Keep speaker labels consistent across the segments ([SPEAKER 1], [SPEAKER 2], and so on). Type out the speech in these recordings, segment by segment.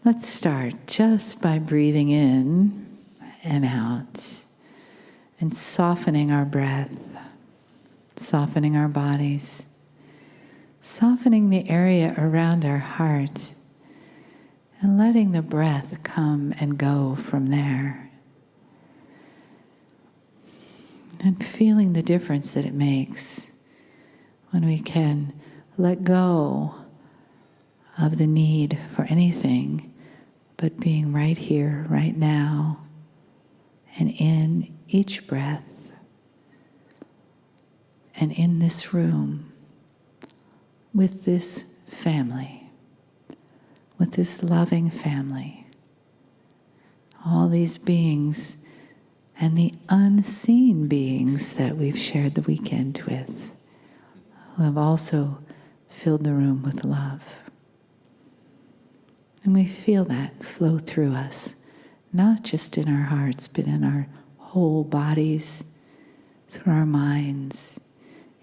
[SPEAKER 1] Let's start just by breathing in and out and softening our breath, softening our bodies, softening the area around our heart, and letting the breath come and go from there. And feeling the difference that it makes when we can let go of the need for anything but being right here, right now, and in each breath, and in this room, with this family, with this loving family, all these beings and the unseen beings that we've shared the weekend with, who have also filled the room with love. And we feel that flow through us, not just in our hearts, but in our whole bodies, through our minds,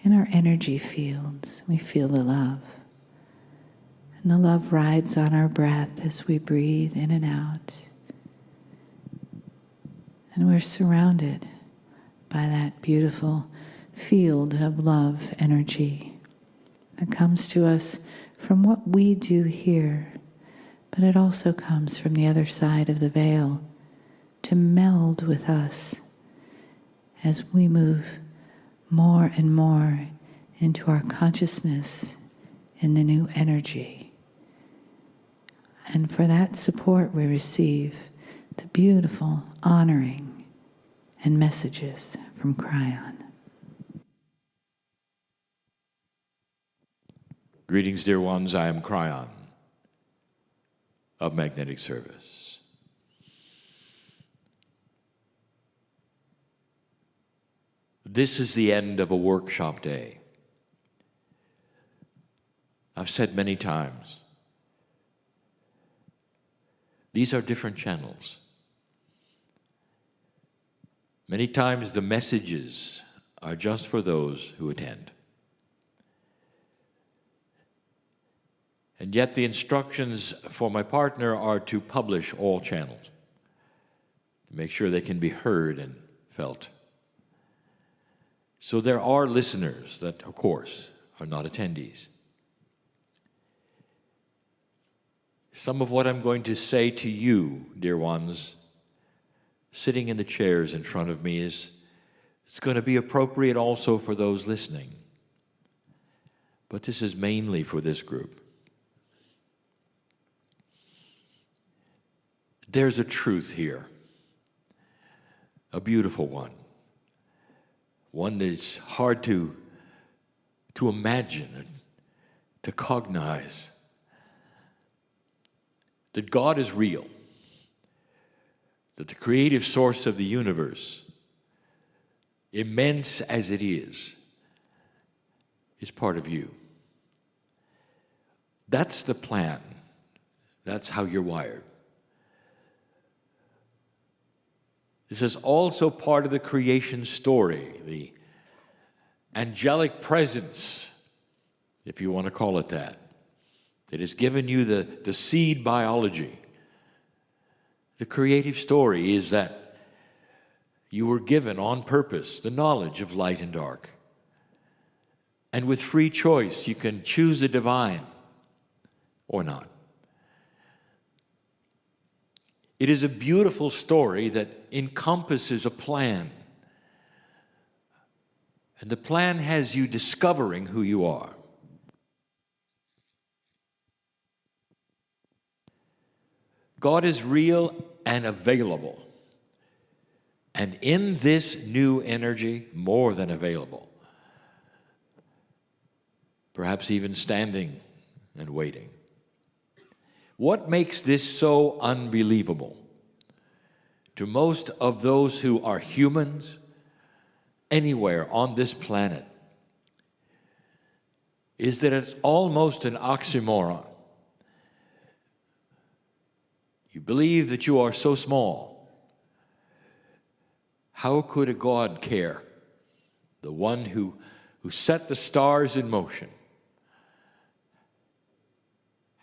[SPEAKER 1] in our energy fields. We feel the love. And the love rides on our breath as we breathe in and out. And we're surrounded by that beautiful field of love energy that comes to us from what we do here, but it also comes from the other side of the veil to meld with us as we move more and more into our consciousness in the new energy. And for that support we receive the beautiful honoring and messages from Kryon.
[SPEAKER 2] Greetings, dear ones. I am Kryon of Magnetic Service. This is the end of a workshop day. I've said many times, these are different channels. Many times the messages are just for those who attend. And yet the instructions for my partner are to publish all channels, to make sure they can be heard and felt. So there are listeners that, of course, are not attendees. Some of what I'm going to say to you, dear ones, sitting in the chairs in front of me, it's going to be appropriate also for those listening. But this is mainly for this group. There's a truth here, a beautiful one that's hard to imagine and to cognize, that God is real, that the creative source of the universe, immense as it is part of you. That's the plan. That's how you're wired. This is also part of the creation story, the angelic presence, if you want to call it that has given you the seed biology. The creative story is that you were given on purpose the knowledge of light and dark. And with free choice, you can choose the divine or not. It is a beautiful story that encompasses a plan. And the plan has you discovering who you are. God is real and available. And in this new energy, more than available. Perhaps even standing and waiting. What makes this so unbelievable to most of those who are humans anywhere on this planet is that it's almost an oxymoron. You believe that you are so small. How could a God care? The one who set the stars in motion.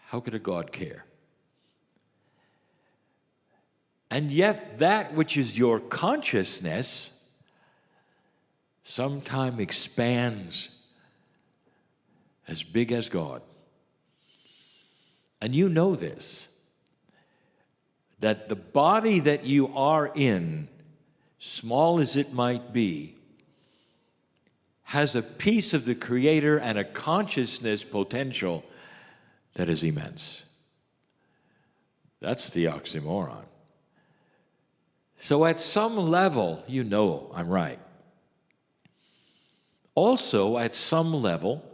[SPEAKER 2] How could a God care? And yet that which is your consciousness sometimes expands as big as God. And you know this, that the body that you are in, small as it might be, has a piece of the Creator and a consciousness potential that is immense. That's the oxymoron. So at some level, you know I'm right. Also, at some level,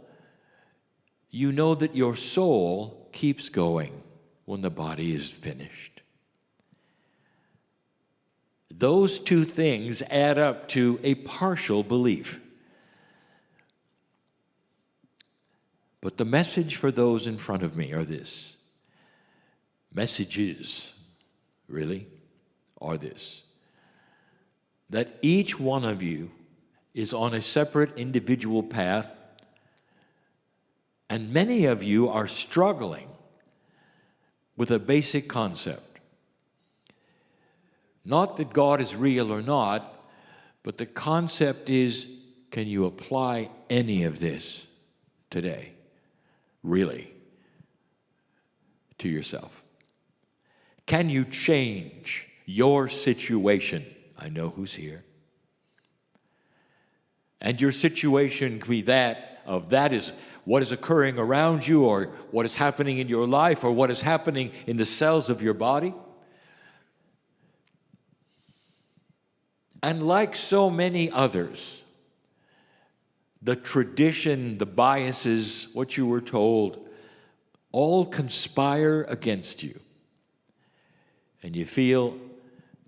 [SPEAKER 2] you know that your soul keeps going when the body is finished. Those two things add up to a partial belief. But the message for those in front of me are this. Messages, really, are this. That each one of you is on a separate individual path, and many of you are struggling with a basic concept. Not that God is real or not, but the concept is, can you apply any of this today, really, to yourself? Can you change your situation? I know who's here. And your situation can be that is what is occurring around you, or what is happening in your life, or what is happening in the cells of your body. And like so many others, the tradition, the biases, what you were told, all conspire against you. And you feel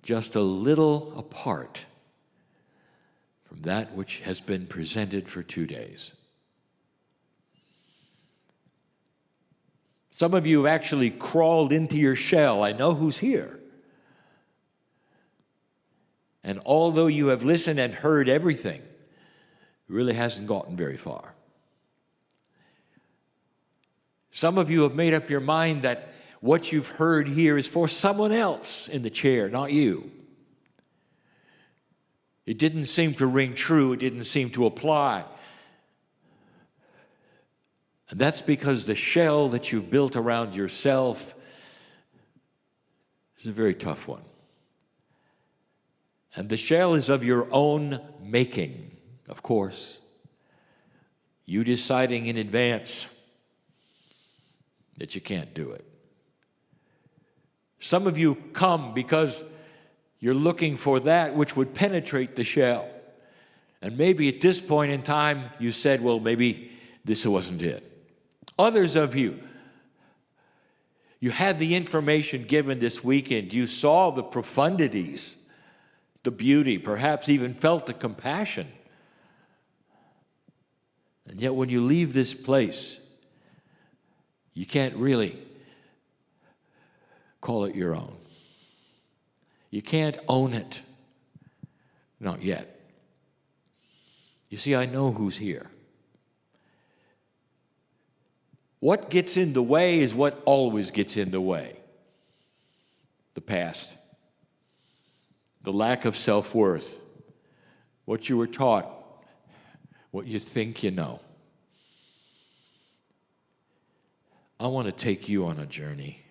[SPEAKER 2] just a little apart from that which has been presented for 2 days. Some of you have actually crawled into your shell. I know who's here. And although you have listened and heard everything, it really hasn't gotten very far. Some of you have made up your mind that what you've heard here is for someone else in the chair, not you. It didn't seem to ring true. It didn't seem to apply. And that's because the shell that you've built around yourself is a very tough one. And the shell is of your own making, of course. You deciding in advance that you can't do it. Some of you come because you're looking for that which would penetrate the shell. And maybe at this point in time, you said, well, maybe this wasn't it. Others of you, you had the information given this weekend. You saw the profundities, the beauty, perhaps even felt the compassion. And yet when you leave this place, you can't really call it your own. You can't own it. Not yet. You see, I know who's here. What gets in the way is what always gets in the way. The past. The lack of self-worth. What you were taught. What you think you know. I want to take you on a journey.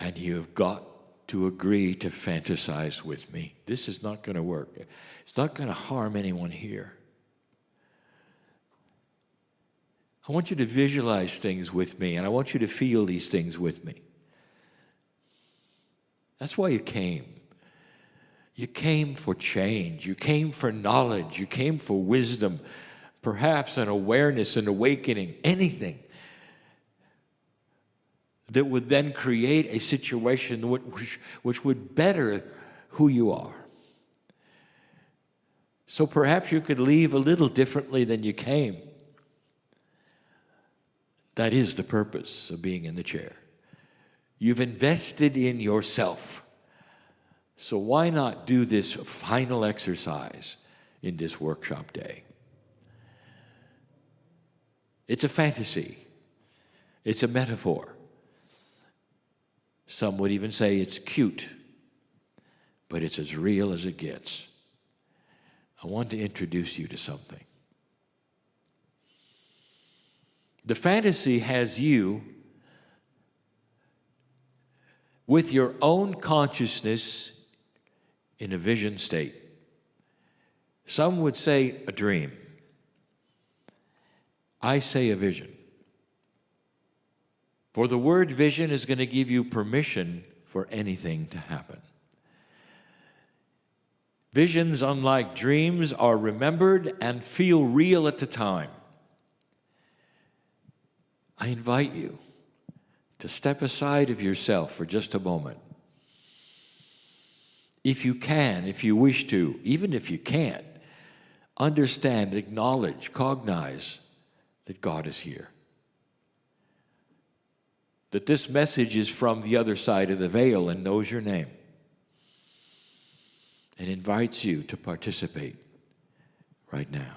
[SPEAKER 2] And you've got to agree to fantasize with me. This is not going to work. It's not going to harm anyone here. I want you to visualize things with me, and I want you to feel these things with me. That's why you came. You came for change. You came for knowledge. You came for wisdom, perhaps an awareness, an awakening, anything that would then create a situation which would better who you are. So perhaps you could leave a little differently than you came. That is the purpose of being in the chair. You've invested in yourself. So why not do this final exercise in this workshop day? It's a fantasy. It's a metaphor. Some would even say it's cute. but it's as real as it gets. I want to introduce you to something. The fantasy has you with your own consciousness in a vision state. Some would say a dream. I say a vision. For the word vision is going to give you permission for anything to happen. Visions, unlike dreams, are remembered and feel real at the time. I invite you to step aside of yourself for just a moment. If you can, if you wish to, even if you can't, understand, acknowledge, cognize that God is here. That this message is from the other side of the veil and knows your name and invites you to participate right now.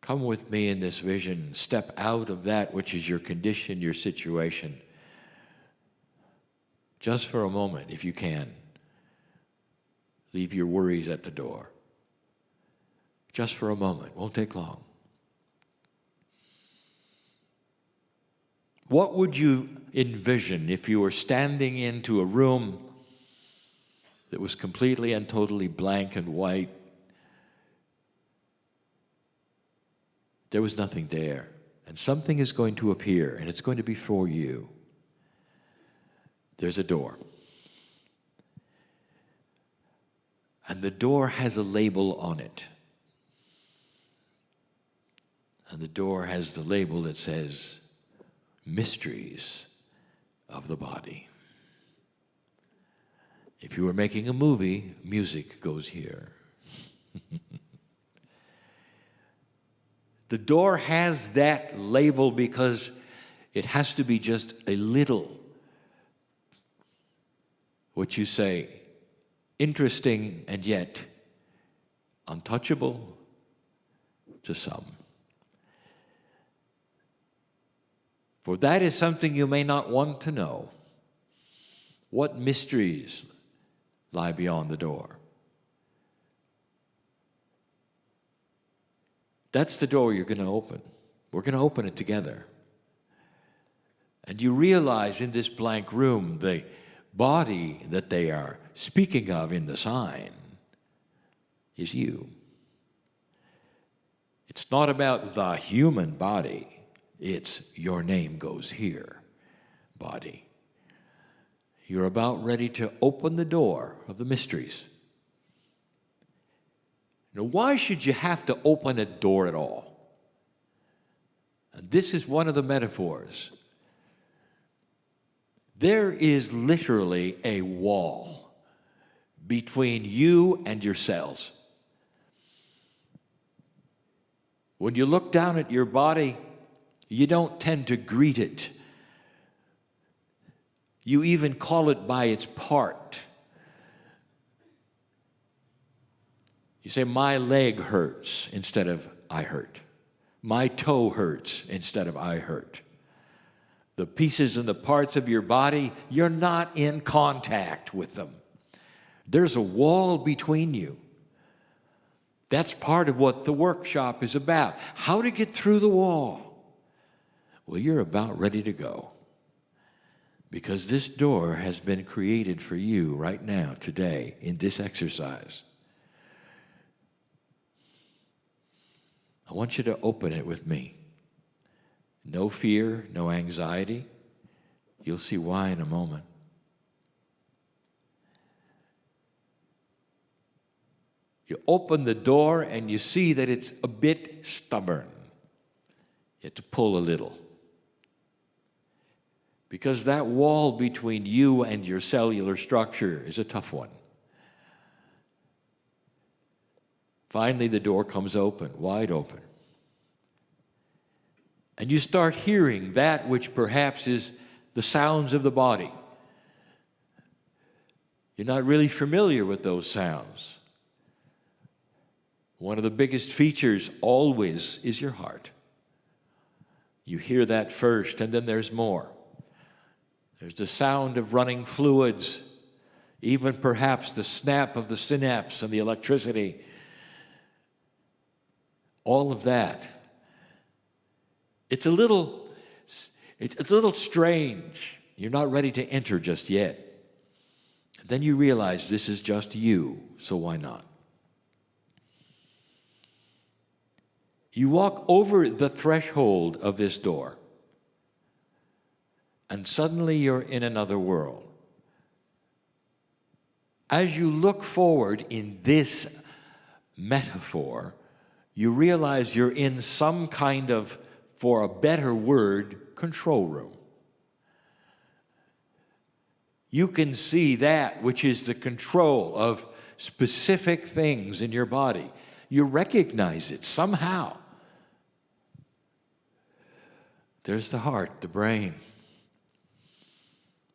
[SPEAKER 2] Come with me in this vision. Step out of that which is your condition, your situation. Just for a moment, if you can. Leave your worries at the door. Just for a moment. Won't take long. What would you envision if you were standing into a room that was completely and totally blank and white? There was nothing there. And something is going to appear, and it's going to be for you. There's a door. And the door has a label on it. And the door has the label that says, Mysteries of the Body. If you were making a movie, music goes here. The door has that label because it has to be just a little, what you say, interesting and yet untouchable to some. For that is something you may not want to know. What mysteries lie beyond the door? That's the door you're going to open. We're going to open it together. And you realize in this blank room, the body that they are speaking of in the sign is you. It's not about the human body. It's your name goes here, body. You're about ready to open the door of the mysteries. Now, why should you have to open a door at all? And this is one of the metaphors. There is literally a wall between you and your cells. When you look down at your body, you don't tend to greet it. You even call it by its part. You say, my leg hurts instead of I hurt. My toe hurts instead of I hurt. The pieces and the parts of your body, you're not in contact with them. There's a wall between you. That's part of what the workshop is about. How to get through the wall. Well, you're about ready to go. Because this door has been created for you right now, today, in this exercise. I want you to open it with me. No fear, no anxiety. You'll see why in a moment. You open the door and you see that it's a bit stubborn. You have to pull a little. Because that wall between you and your cellular structure is a tough one. Finally, the door comes open, wide open. And you start hearing that which perhaps is the sounds of the body. You're not really familiar with those sounds. One of the biggest features always is your heart. You hear that first, and then there's more. There's the sound of running fluids, even perhaps the snap of the synapse and the electricity. All of that. It's a little strange. You're not ready to enter just yet. Then you realize this is just you, so why not? You walk over the threshold of this door, and suddenly you're in another world. As you look forward in this metaphor, you realize you're in some kind of, for a better word, control room. You can see that which is the control of specific things in your body. You recognize it somehow. There's the heart, the brain.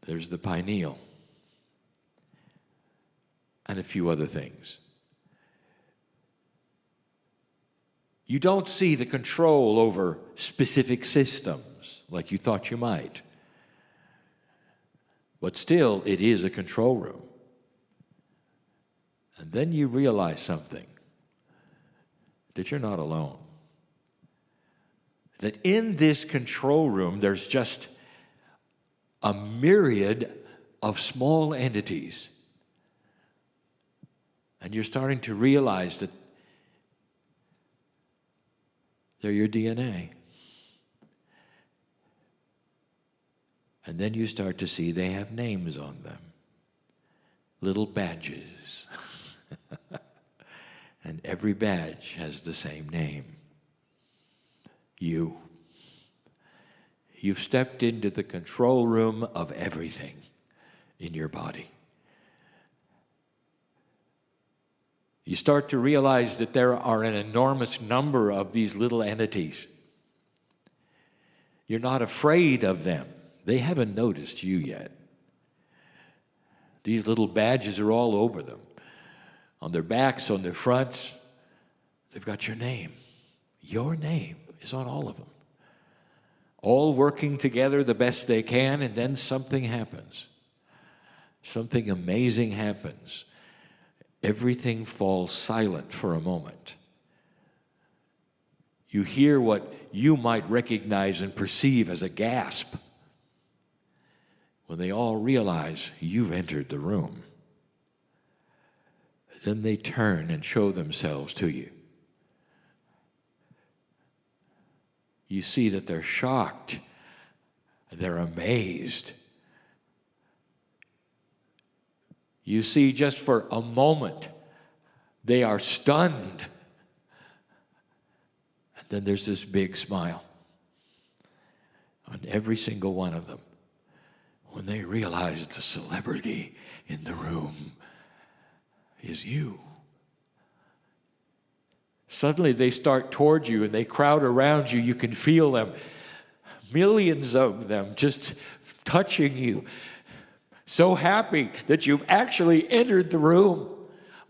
[SPEAKER 2] There's the pineal. And a few other things. You don't see the control over specific systems like you thought you might. But still, it is a control room. And then you realize something, that you're not alone. That in this control room, there's just a myriad of small entities. And you're starting to realize that they're your DNA. And then you start to see they have names on them. Little badges. And every badge has the same name. You. You've stepped into the control room of everything in your body. You start to realize that there are an enormous number of these little entities. You're not afraid of them. They haven't noticed you yet. These little badges are all over them. On their backs, on their fronts, they've got your name. Your name is on all of them. All working together the best they can, and then something happens. Something amazing happens. Everything falls silent for a moment. You hear what you might recognize and perceive as a gasp when they all realize you've entered the room. Then they turn and show themselves to you. You see that they're shocked, they're amazed. You see, just for a moment, they are stunned. And then there's this big smile on every single one of them when they realize the celebrity in the room is you. Suddenly they start towards you and they crowd around you. You can feel them, millions of them just touching you. So happy that you've actually entered the room.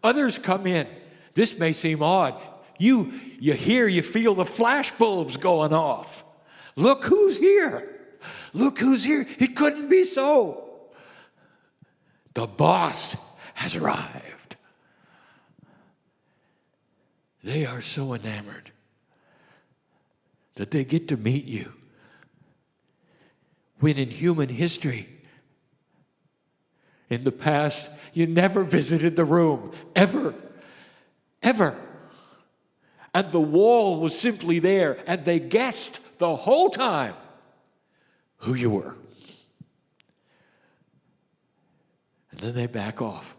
[SPEAKER 2] Others come in. This may seem odd. You hear, you feel the flash bulbs going off. Look who's here. Look who's here. It couldn't be so. The boss has arrived. They are so enamored that they get to meet you. When in human history, in the past, you never visited the room, ever, ever. And the wall was simply there, and they guessed the whole time who you were. And then they back off.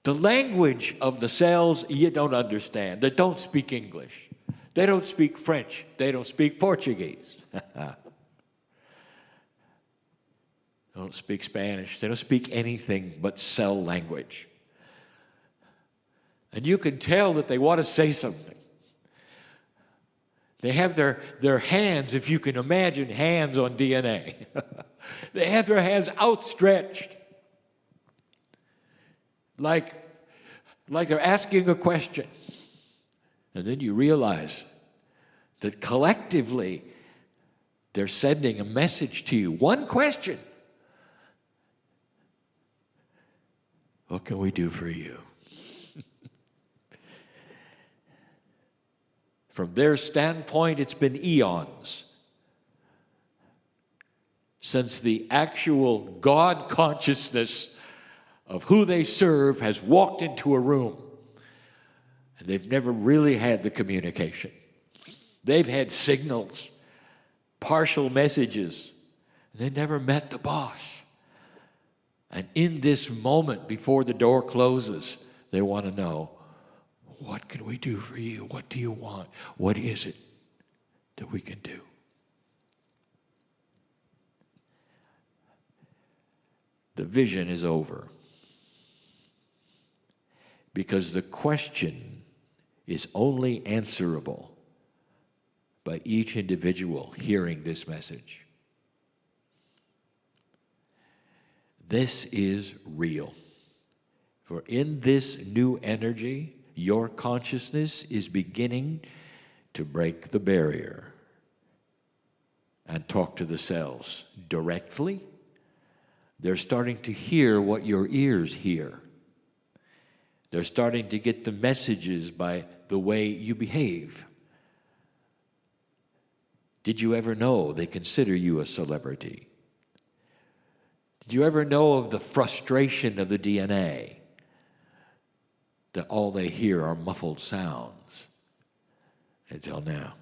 [SPEAKER 2] The language of the cells you don't understand. They don't speak English. They don't speak French. They don't speak Portuguese. They don't speak Spanish. They don't speak anything but cell language. And you can tell that they want to say something. They have their hands, if you can imagine hands on DNA. They have their hands outstretched. Like they're asking a question. And then you realize that collectively They're sending a message to you. One question. What can we do for you? From their standpoint, it's been eons since the actual God consciousness of who they serve has walked into a room. And they've never really had the communication. They've had signals, partial messages, and they never met the boss. And in this moment before the door closes, they want to know, what can we do for you? What do you want? What is it that we can do? The vision is over. Because the question is only answerable by each individual hearing this message. This is real. For in this new energy, your consciousness is beginning to break the barrier and talk to the cells directly. They're starting to hear what your ears hear. They're starting to get the messages by the way you behave. Did you ever know they consider you a celebrity? Did you ever know of the frustration of the DNA? That all they hear are muffled sounds until now.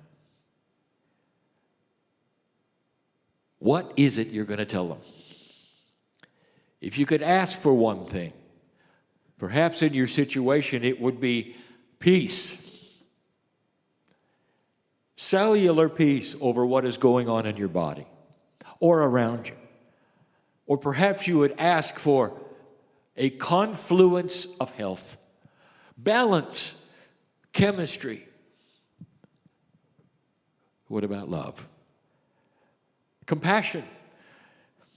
[SPEAKER 2] What is it you're going to tell them? If you could ask for one thing, perhaps in your situation it would be peace. Cellular peace over what is going on in your body or around you. Or perhaps you would ask for a confluence of health, balance, chemistry. What about love? Compassion.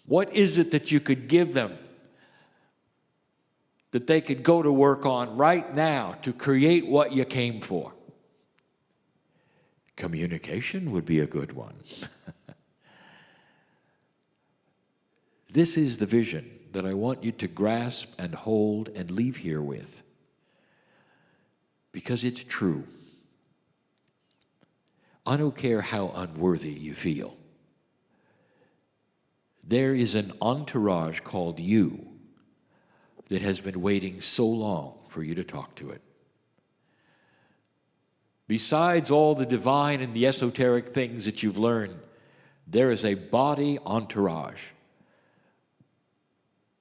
[SPEAKER 2] What is it that you could give them that they could go to work on right now to create what you came for? Communication would be a good one. This is the vision that I want you to grasp and hold and leave here with. Because it's true. I don't care how unworthy you feel. There is an entourage called you that has been waiting so long for you to talk to it. Besides all the divine and the esoteric things that you've learned, there is a body entourage.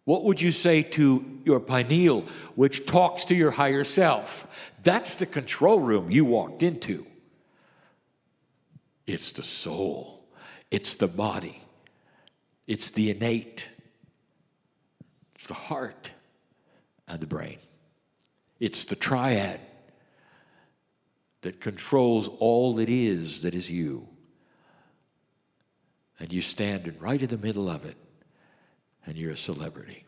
[SPEAKER 2] What would you say to your pineal, which talks to your higher self? That's the control room you walked into. It's the soul. It's the body. It's the innate. It's the heart and the brain. It's the triad that controls all that is you. And you stand right in the middle of it, and you're a celebrity.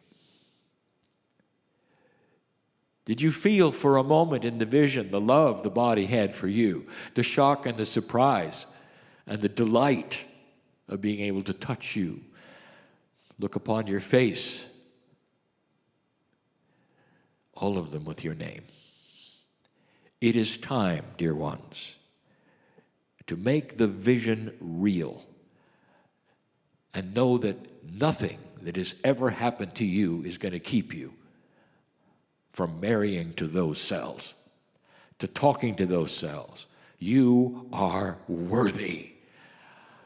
[SPEAKER 2] Did you feel for a moment in the vision the love the body had for you, the shock and the surprise, and the delight of being able to touch you, look upon your face, all of them with your name? It is time, dear ones, to make the vision real and know that nothing that has ever happened to you is going to keep you from marrying to those cells, to talking to those cells. You are worthy.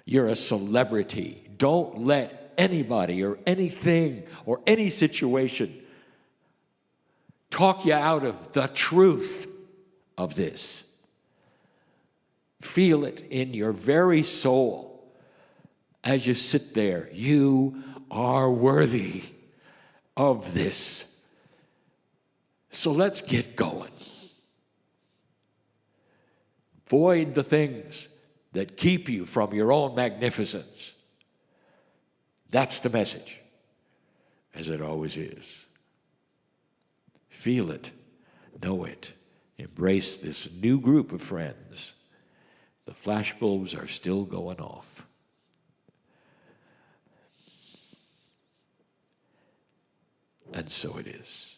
[SPEAKER 2] You're a celebrity. Don't let anybody or anything or any situation talk you out of the truth of this. Feel it in your very soul as you sit there. You are worthy of this. So let's get going. Void the things that keep you from your own magnificence. That's the message, as it always is. Feel it, know it, embrace this new group of friends. The flashbulbs are still going off. and so it is.